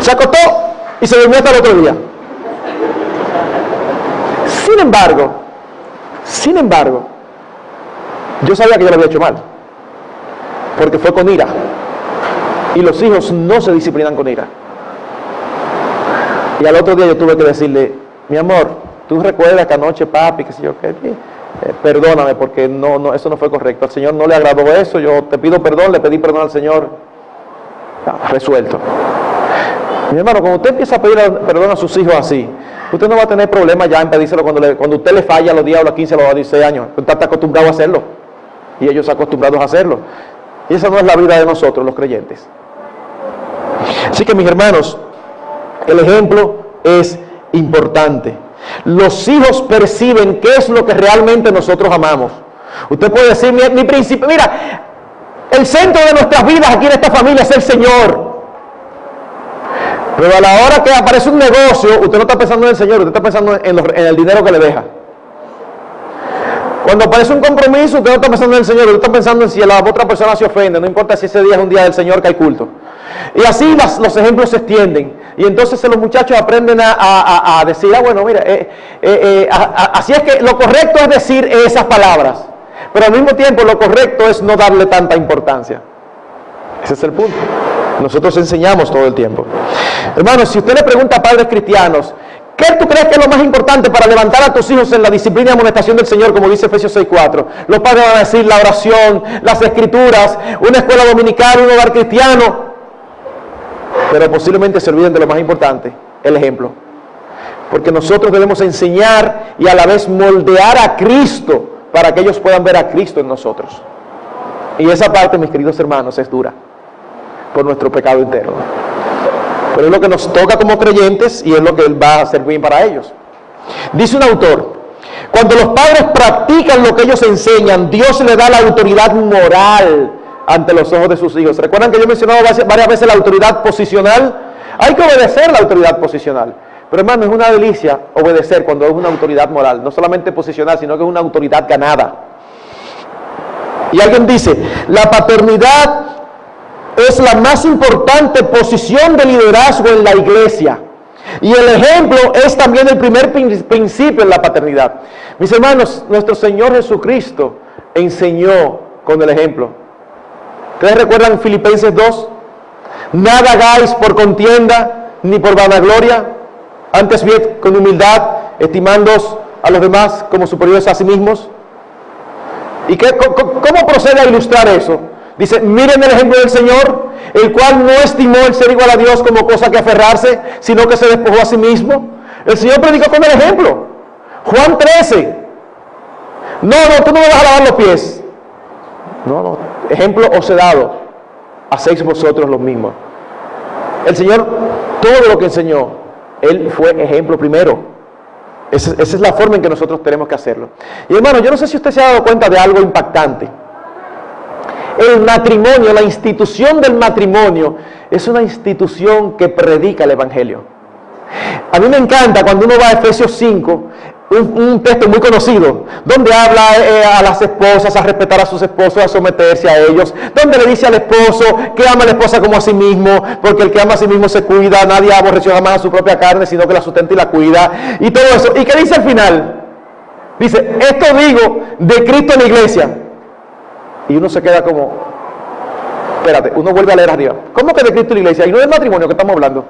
Se acostó y se durmió hasta el otro día. Sin embargo, yo sabía que yo lo había hecho mal, porque fue con ira, y los hijos no se disciplinan con ira. Y al otro día yo tuve que decirle, mi amor, tú recuerdas que anoche papi, qué sé yo qué, perdóname porque eso no fue correcto, al Señor no le agradó eso, yo te pido perdón, le pedí perdón al Señor, resuelto. Mi hermano, cuando usted empieza a pedir perdón a sus hijos así, usted no va a tener problema ya en pedírselo cuando usted le falla a los 10, a los 15, a los 16 años. Usted está acostumbrado a hacerlo. Y ellos acostumbrados a hacerlo. Y esa no es la vida de nosotros, los creyentes. Así que, mis hermanos, el ejemplo es importante. Los hijos perciben qué es lo que realmente nosotros amamos. Usted puede decir, mi principio, mira, el centro de nuestras vidas aquí en esta familia es el Señor. Pero a la hora que aparece un negocio, usted no está pensando en el Señor, usted está pensando en el dinero que le deja. Cuando aparece un compromiso, usted no está pensando en el Señor, usted está pensando en si la otra persona se ofende, no importa si ese día es un día del Señor que hay culto. Y así los ejemplos se extienden. Y entonces los muchachos aprenden a decir, bueno, mira, así es que lo correcto es decir esas palabras. Pero al mismo tiempo lo correcto es no darle tanta importancia. Ese es el punto. Nosotros enseñamos todo el tiempo. Hermanos, si usted le pregunta a padres cristianos, ¿qué tú crees que es lo más importante para levantar a tus hijos en la disciplina y amonestación del Señor, como dice Efesios 6:4? Los padres van a decir la oración, las escrituras, una escuela dominical, un hogar cristiano. Pero posiblemente se olviden de lo más importante, el ejemplo. Porque nosotros debemos enseñar y a la vez moldear a Cristo para que ellos puedan ver a Cristo en nosotros. Y esa parte, mis queridos hermanos, es dura por nuestro pecado interno. Pero es lo que nos toca como creyentes y es lo que va a servir para ellos. Dice un autor, cuando los padres practican lo que ellos enseñan, Dios le da la autoridad moral ante los ojos de sus hijos. ¿Recuerdan que yo he mencionado varias veces la autoridad posicional? Hay que obedecer la autoridad posicional. Pero hermano, es una delicia obedecer cuando es una autoridad moral. No solamente posicional, sino que es una autoridad ganada. Y alguien dice, la paternidad es la más importante posición de liderazgo en la iglesia. Y el ejemplo es también el primer principio en la paternidad. Mis hermanos, nuestro Señor Jesucristo enseñó con el ejemplo. ¿Ustedes recuerdan Filipenses 2? Nada hagáis por contienda ni por vanagloria, antes bien con humildad, estimándoos a los demás como superiores a sí mismos. ¿Y cómo procede a ilustrar eso? Dice, miren el ejemplo del Señor, el cual no estimó el ser igual a Dios como cosa que aferrarse, sino que se despojó a sí mismo. El Señor predicó con el ejemplo. Juan 13. No, tú no me vas a lavar los pies. No, ejemplo os he dado, hacéis vosotros los mismos. El Señor, todo lo que enseñó, Él fue ejemplo primero. Esa es la forma en que nosotros tenemos que hacerlo. Y hermano, yo no sé si usted se ha dado cuenta de algo impactante. El matrimonio, la institución del matrimonio, es una institución que predica el Evangelio. A mí me encanta cuando uno va a Efesios 5, un texto muy conocido, donde habla a las esposas a respetar a sus esposos, a someterse a ellos, donde le dice al esposo que ama a la esposa como a sí mismo, porque el que ama a sí mismo se cuida, nadie aborreció jamás a su propia carne, sino que la sustenta y la cuida, y todo eso. ¿Y qué dice al final? Dice, esto digo de Cristo en la iglesia. Y uno se queda como, espérate, uno vuelve a leer arriba. ¿Cómo que de Cristo en la iglesia? Y no del matrimonio que estamos hablando.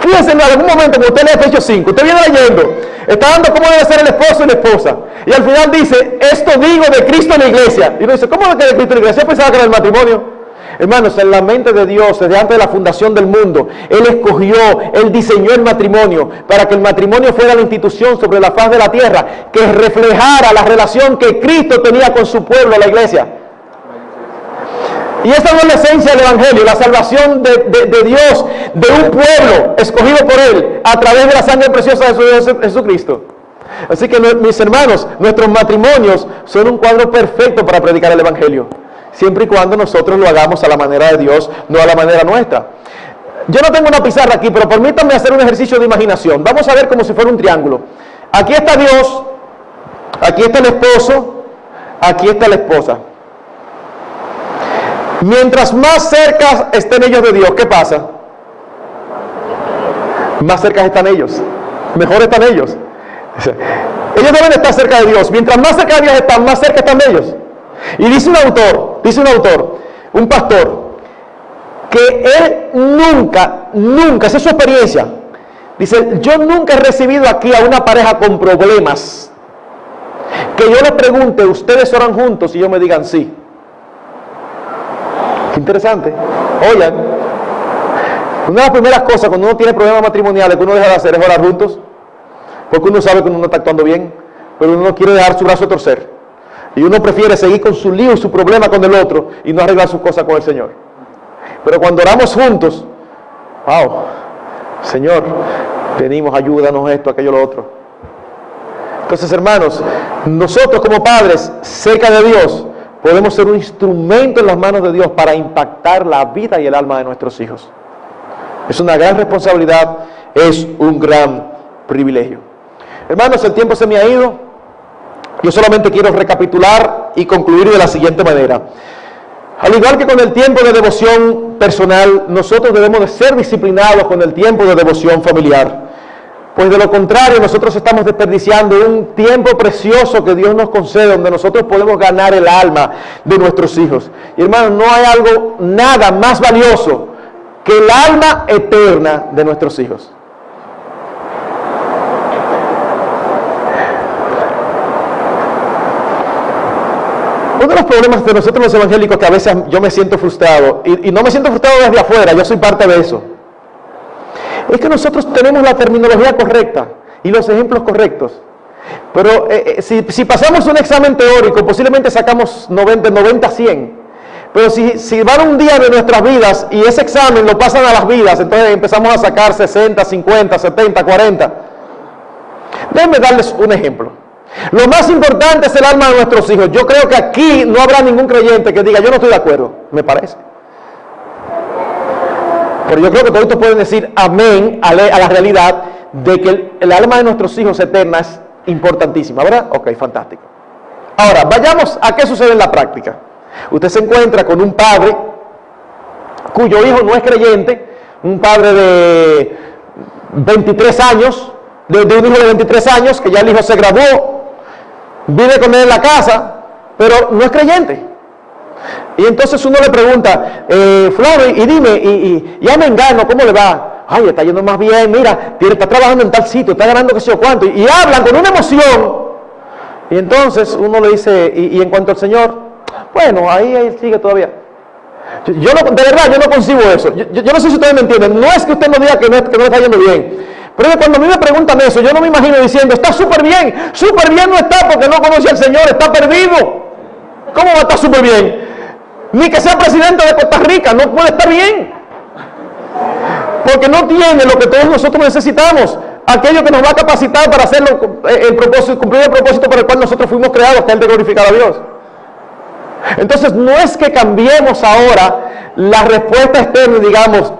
Fíjense, en algún momento, cuando usted lee Efesios 5, usted viene leyendo, está dando cómo debe ser el esposo y la esposa. Y al final dice, esto digo de Cristo en la iglesia. Y uno dice, ¿cómo de Cristo en la iglesia? Yo pensaba que era el matrimonio. Hermanos, en la mente de Dios, desde antes de la fundación del mundo, Él escogió, Él diseñó el matrimonio para que el matrimonio fuera la institución sobre la faz de la tierra que reflejara la relación que Cristo tenía con su pueblo, la iglesia. Y esa no es la esencia del Evangelio, la salvación de Dios, de un pueblo escogido por Él a través de la sangre preciosa de Jesucristo. Así que, mis hermanos, nuestros matrimonios son un cuadro perfecto para predicar el Evangelio, siempre y cuando nosotros lo hagamos a la manera de Dios, no a la manera nuestra. Yo no tengo una pizarra aquí, pero permítanme hacer un ejercicio de imaginación. Vamos a ver como si fuera un triángulo. Aquí está Dios, aquí está el esposo, aquí está la esposa. Mientras más cerca estén ellos de Dios, ¿qué pasa? Más cerca están ellos, mejor están ellos. Ellos deben estar cerca de Dios. Mientras más cerca de Dios están, más cerca están de ellos. Y dice un autor, un pastor, que él nunca, esa es su experiencia. Dice, yo nunca he recibido aquí a una pareja con problemas que yo les pregunte, ¿ustedes oran juntos? Y ellos me digan sí. Qué interesante. Oigan, una de las primeras cosas cuando uno tiene problemas matrimoniales que uno deja de hacer es orar juntos, porque uno sabe que uno no está actuando bien, pero uno no quiere dejar su brazo a torcer. Y uno prefiere seguir con su lío y su problema con el otro y no arreglar sus cosas con el Señor. Pero cuando oramos juntos, wow, Señor, venimos, ayúdanos esto, aquello, lo otro. Entonces, hermanos, nosotros como padres, cerca de Dios, podemos ser un instrumento en las manos de Dios para impactar la vida y el alma de nuestros hijos. Es una gran responsabilidad, es un gran privilegio. Hermanos, el tiempo se me ha ido. Yo solamente quiero recapitular y concluir de la siguiente manera. Al igual que con el tiempo de devoción personal, nosotros debemos de ser disciplinados con el tiempo de devoción familiar. Pues de lo contrario, nosotros estamos desperdiciando un tiempo precioso que Dios nos concede, donde nosotros podemos ganar el alma de nuestros hijos. Y hermanos, no hay nada más valioso que el alma eterna de nuestros hijos. Uno de los problemas de nosotros los evangélicos que a veces yo me siento frustrado, y no me siento frustrado desde afuera, yo soy parte de eso, es que nosotros tenemos la terminología correcta y los ejemplos correctos, pero si pasamos un examen teórico posiblemente sacamos 90 a 100, pero si van un día de nuestras vidas y ese examen lo pasan a las vidas, entonces empezamos a sacar 60, 50, 70, 40. Déjenme darles un ejemplo. Lo más importante es el alma de nuestros hijos. Yo creo que aquí no habrá ningún creyente que diga, yo no estoy de acuerdo, me parece. Pero yo creo que todos pueden decir amén a la realidad de que el alma de nuestros hijos eterna es importantísima, ¿verdad? Ok, fantástico. Ahora, vayamos a qué sucede en la práctica. Usted se encuentra con un padre cuyo hijo no es creyente, un padre de 23 años, de un hijo de 23 años, que ya el hijo se graduó, vive con él en la casa, pero no es creyente. Y entonces uno le pregunta, Flor, y dime, y a Mengano, ¿cómo le va? Ay, está yendo más bien, mira, está trabajando en tal sitio, está ganando qué sé yo cuánto, y hablan con una emoción. Y entonces uno le dice, y en cuanto al Señor, bueno, ahí sigue todavía. De verdad, yo no concibo eso. Yo no sé si ustedes me entienden. No es que usted no diga que no está yendo bien, pero cuando a mí me preguntan eso, yo no me imagino diciendo, está súper bien no está porque no conoce al Señor, está perdido. ¿Cómo va a estar súper bien? Ni que sea presidente de Costa Rica, no puede estar bien. Porque no tiene lo que todos nosotros necesitamos, aquello que nos va a capacitar para hacer cumplir el propósito por el cual nosotros fuimos creados, que es el de glorificar a Dios. Entonces no es que cambiemos ahora la respuesta externa y digamos,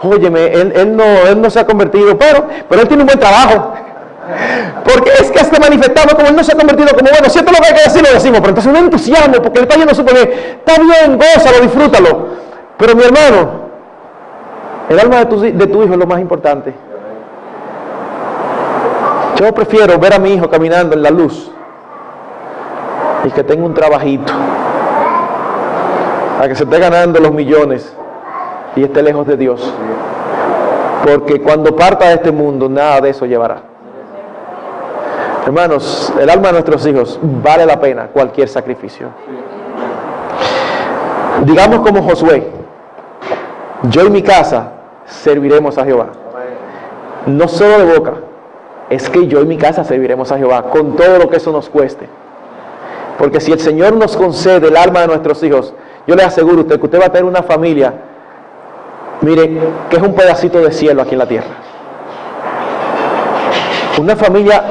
óyeme, él no se ha convertido, pero él tiene un buen trabajo. Porque es que este manifestado, como él no se ha convertido, como bueno, si esto es lo que hay que decir, lo decimos, pero entonces un entusiasmo, porque le está yendo súper bien. Está bien, gózalo, disfrútalo. Pero mi hermano, el alma de tu hijo es lo más importante. Yo prefiero ver a mi hijo caminando en la luz y que tenga un trabajito, a que se esté ganando los millones y esté lejos de Dios. porque cuando parta de este mundo, nada de eso llevará. Hermanos, el alma de nuestros hijos vale la pena cualquier sacrificio. Digamos como Josué: yo y mi casa serviremos a Jehová. No solo de boca, es que yo y mi casa serviremos a Jehová, con todo lo que eso nos cueste. Porque si el Señor nos concede el alma de nuestros hijos, yo le aseguro a usted que usted va a tener una familia, mire, que es un pedacito de cielo aquí en la tierra. Una familia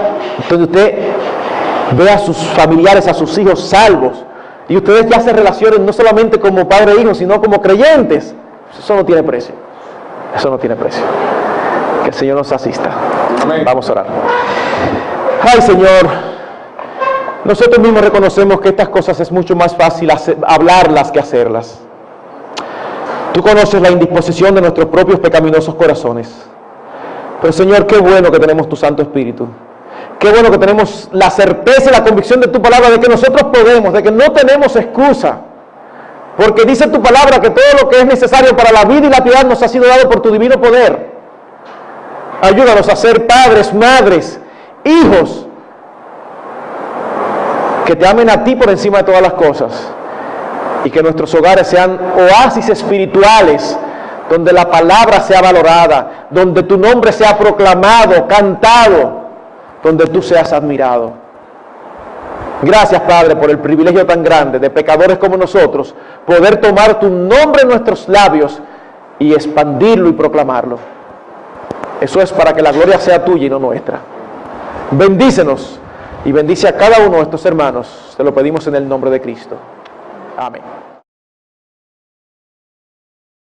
donde usted ve a sus familiares, a sus hijos salvos, y ustedes ya se relacionen no solamente como padre e hijo, sino como creyentes. Eso no tiene precio. Eso no tiene precio. Que el Señor nos asista. Amén. Vamos a orar. Ay, Señor, nosotros mismos reconocemos que estas cosas es mucho más fácil hablarlas que hacerlas. Tú conoces la indisposición de nuestros propios pecaminosos corazones. Pero, Señor, qué bueno que tenemos tu Santo Espíritu. Qué bueno que tenemos la certeza y la convicción de tu palabra, de que nosotros podemos, de que no tenemos excusa. Porque dice tu palabra que todo lo que es necesario para la vida y la piedad nos ha sido dado por tu divino poder. Ayúdanos a ser padres, madres, hijos, que te amen a ti por encima de todas las cosas. Y que nuestros hogares sean oasis espirituales, donde la palabra sea valorada, donde tu nombre sea proclamado, cantado, donde tú seas admirado. Gracias, Padre, por el privilegio tan grande de pecadores como nosotros, poder tomar tu nombre en nuestros labios y expandirlo y proclamarlo. Eso es para que la gloria sea tuya y no nuestra. Bendícenos y bendice a cada uno de estos hermanos. Te lo pedimos en el nombre de Cristo. Amén.